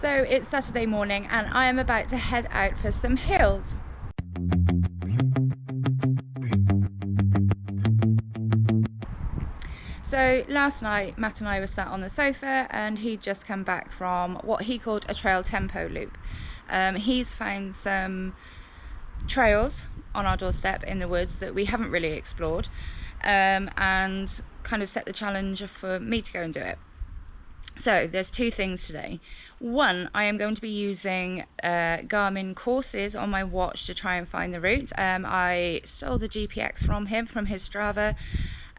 So it's Saturday morning and I am about to head out for some hills. So last night Matt and I were sat on the sofa and he'd just come back from what he called a trail tempo loop. He's found some trails on our doorstep in the woods that we haven't really explored, and kind of set the challenge for me to go and do it. So there's two things today. One, I am going to be using Garmin courses on my watch to try and find the route. I stole the GPX from him, from his Strava.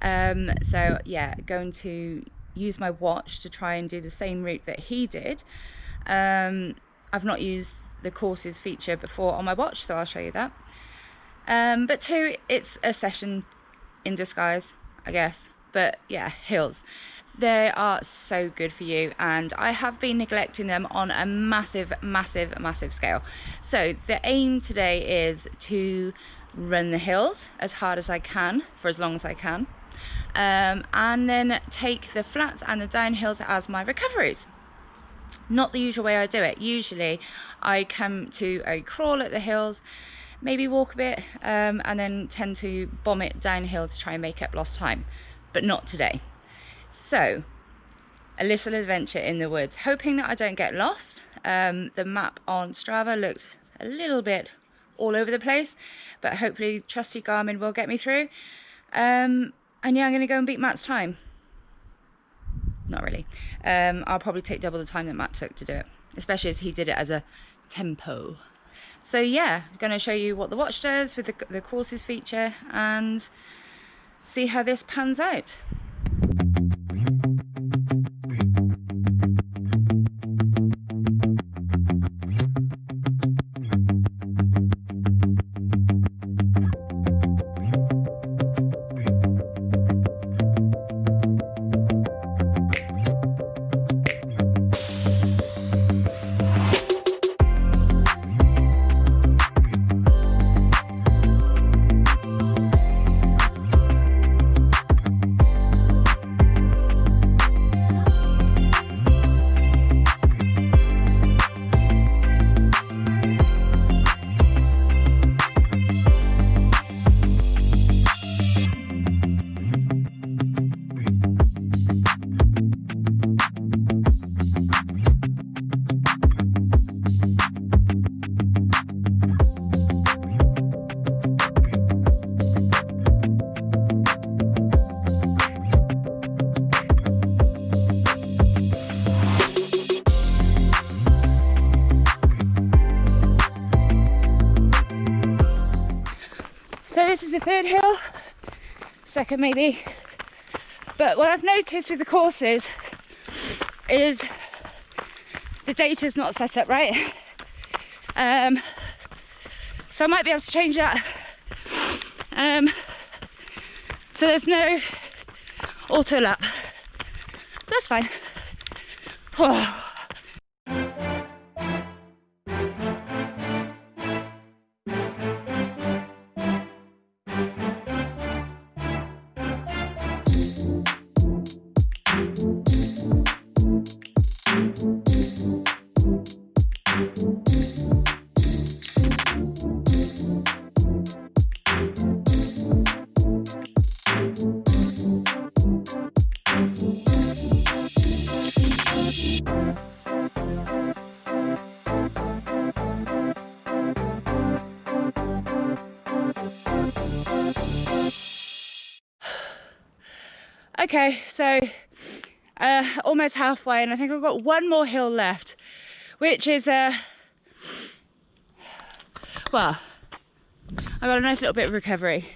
So yeah, going to use my watch to try and do the same route that he did. I've not used the courses feature before on my watch, so I'll show you that. But two, it's a session in disguise, I guess. But yeah, hills. They are so good for you, and I have been neglecting them on a massive scale. So the aim today is to run the hills as hard as I can for as long as I can, and then take the flats and the downhills as my recoveries. Not the usual way I do it. Usually I come to a crawl at the hills, maybe walk a bit, and then tend to bomb it downhill to try and make up lost time, but not today. So a little adventure in the woods, hoping that I don't get lost. The map on Strava looks a little bit all over the place, but hopefully trusty Garmin will get me through. And yeah, I'm going to go and beat Matt's time. Not really. I'll probably take double the time that Matt took to do it, especially as he did it as a tempo. So yeah, I'm going to show you what the watch does with the courses feature and see how this pans out. So this is the third hill, second maybe, but what I've noticed with the courses is the data's not set up right. So I might be able to change that. So there's no auto lap. That's fine. Whoa. Okay, so almost halfway, and I think I've got one more hill left, which is well, I got a nice little bit of recovery,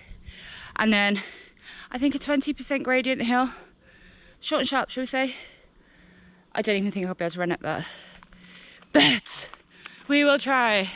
and then I think a 20% gradient hill, short and sharp, shall we say. I don't even think I'll be able to run up that, but we will try.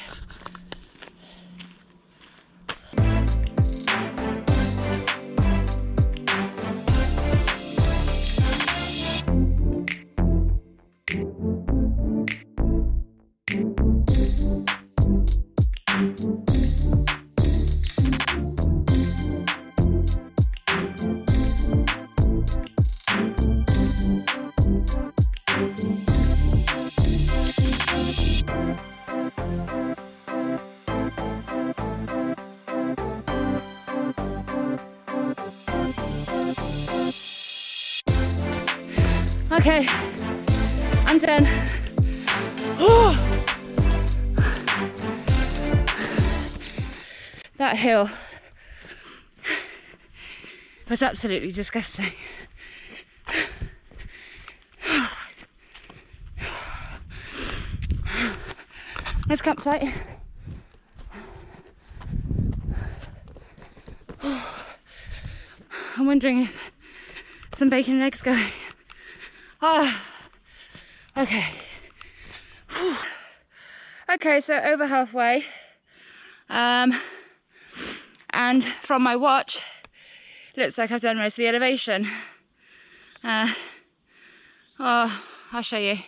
Okay, I'm done. Oh. That hill was absolutely disgusting. Nice campsite. I'm wondering if some bacon and eggs going. Ah, okay. Whew. Okay, so over halfway. And from my watch, looks like I've done most of the elevation. Oh, I'll show you.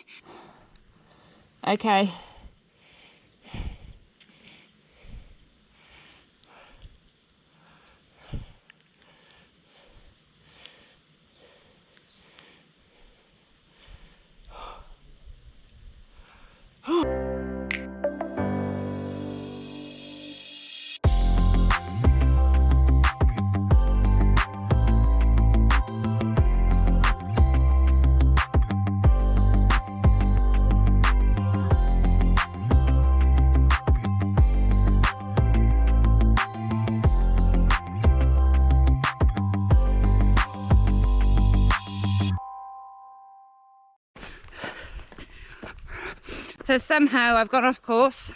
Okay. So somehow I've gone off course.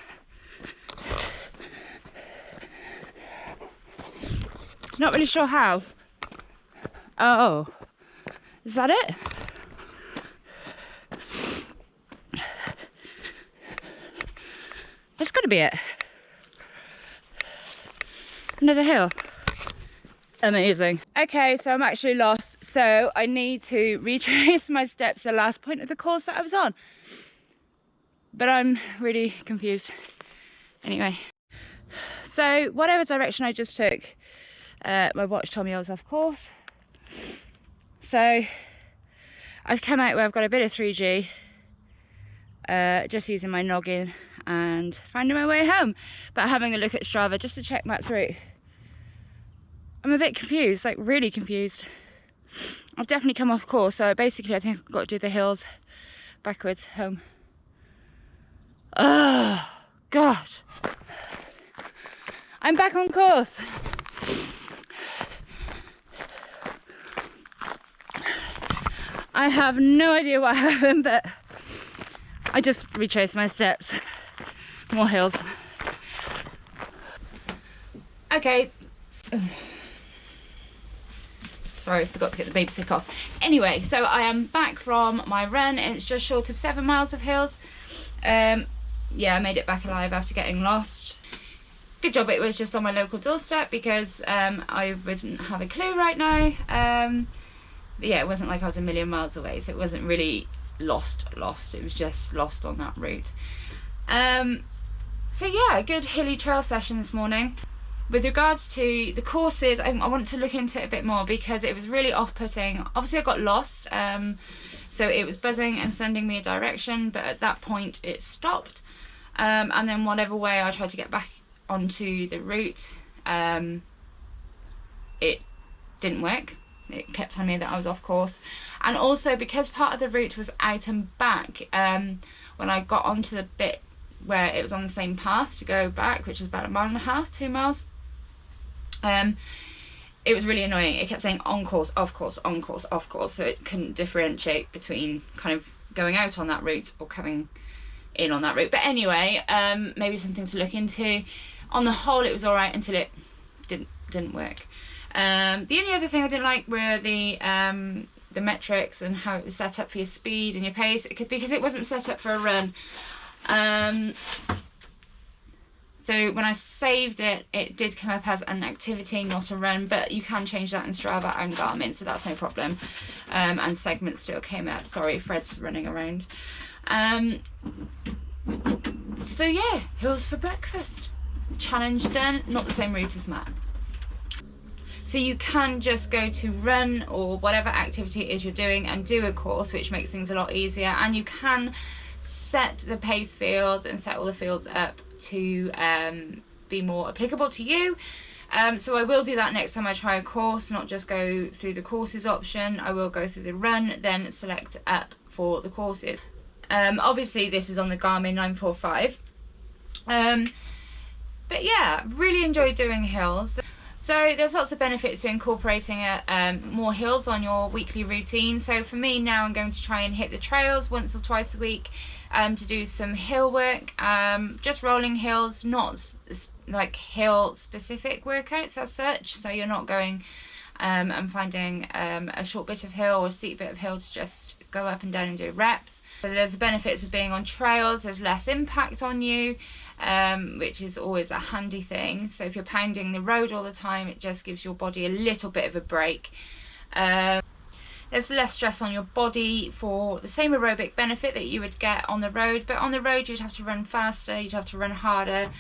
Not really sure how. Oh, is that it? That's gotta be it. Another hill. Amazing. Okay, so I'm actually lost. So I need to retrace my steps the last point of the course that I was on. But I'm really confused. Anyway, so whatever direction I just took, my watch told me I was off course. So I've come out where I've got a bit of 3G, just using my noggin and finding my way home. But having a look at Strava just to check Matt's route, I'm a bit confused, like really confused. I've definitely come off course, so basically I think I've got to do the hills backwards home. Oh, God. I'm back on course. I have no idea what happened, but I just retraced my steps. More hills. Okay. Sorry, I forgot to get the baby stick off. Anyway, so I am back from my run and it's just short of 7 miles of hills. Yeah, I made it back alive after getting lost. Good job it was just on my local doorstep, because I wouldn't have a clue right now. But yeah, it wasn't like I was a million miles away, so it wasn't really lost. It was just lost on that route. So yeah, a good hilly trail session this morning. With regards to the courses, I want to look into it a bit more, because it was really off-putting. Obviously I got lost, so it was buzzing and sending me a direction, but at that point it stopped. And then whatever way I tried to get back onto the route, it didn't work. It kept telling me that I was off course. And also because part of the route was out and back, when I got onto the bit where it was on the same path to go back, which is about 1.5 miles, 2 miles, it was really annoying. It kept saying on course, off course, on course, off course, so it couldn't differentiate between kind of going out on that route or coming in on that route. But anyway, maybe something to look into. On the whole, it was all right until it didn't work. The only other thing I didn't like were the metrics and how it was set up for your speed and your pace, because it wasn't set up for a run. So when I saved it, it did come up as an activity, not a run, but you can change that in Strava and Garmin, so that's no problem. And segments still came up. Sorry, Fred's running around. So yeah, hills for breakfast. Challenge done. Not the same route as Matt. So you can just go to run or whatever activity it is you're doing and do a course, which makes things a lot easier. And you can set the pace fields and set all the fields up to be more applicable to you. So I will do that next time I try a course, not just go through the courses option. I will go through the run, then select up for the courses. Obviously this is on the Garmin 945. But yeah, really enjoyed doing hills. So there's lots of benefits to incorporating more hills on your weekly routine. So for me now, I'm going to try and hit the trails once or twice a week to do some hill work, just rolling hills, not like hill specific workouts as such. So you're not going and finding a short bit of hill or a steep bit of hill to just go up and down and do reps. So there's the benefits of being on trails, there's less impact on you, which is always a handy thing. So if you're pounding the road all the time, it just gives your body a little bit of a break. There's less stress on your body for the same aerobic benefit that you would get on the road, but on the road you'd have to run faster, you'd have to run harder,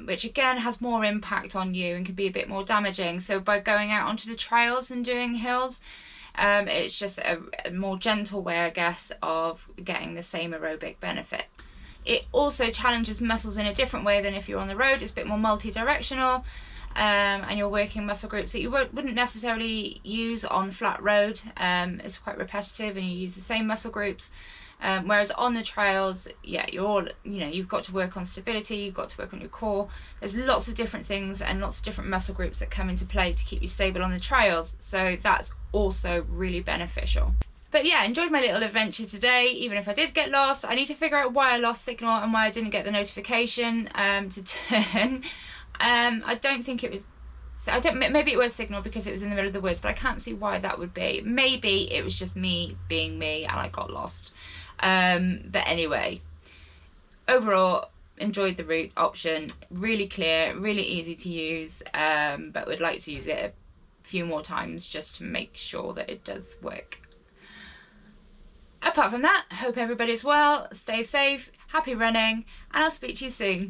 which again has more impact on you and can be a bit more damaging. So by going out onto the trails and doing hills, it's just a more gentle way, I guess, of getting the same aerobic benefit. It also challenges muscles in a different way than if you're on the road. It's a bit more multi-directional, and you're working muscle groups that you wouldn't necessarily use on flat road. It's quite repetitive and you use the same muscle groups. Whereas on the trails, yeah, you've got to work on stability, you've got to work on your core. There's lots of different things and lots of different muscle groups that come into play to keep you stable on the trails. So that's also really beneficial. But yeah, enjoyed my little adventure today, even if I did get lost. I need to figure out why I lost signal and why I didn't get the notification to turn. I don't think it was, maybe it was signal because it was in the middle of the woods, but I can't see why that would be. Maybe it was just me being me and I got lost. But anyway, overall, enjoyed the route option. Really clear, really easy to use, but would like to use it a few more times just to make sure that it does work. Apart from that, hope everybody's well, stay safe, happy running, and I'll speak to you soon.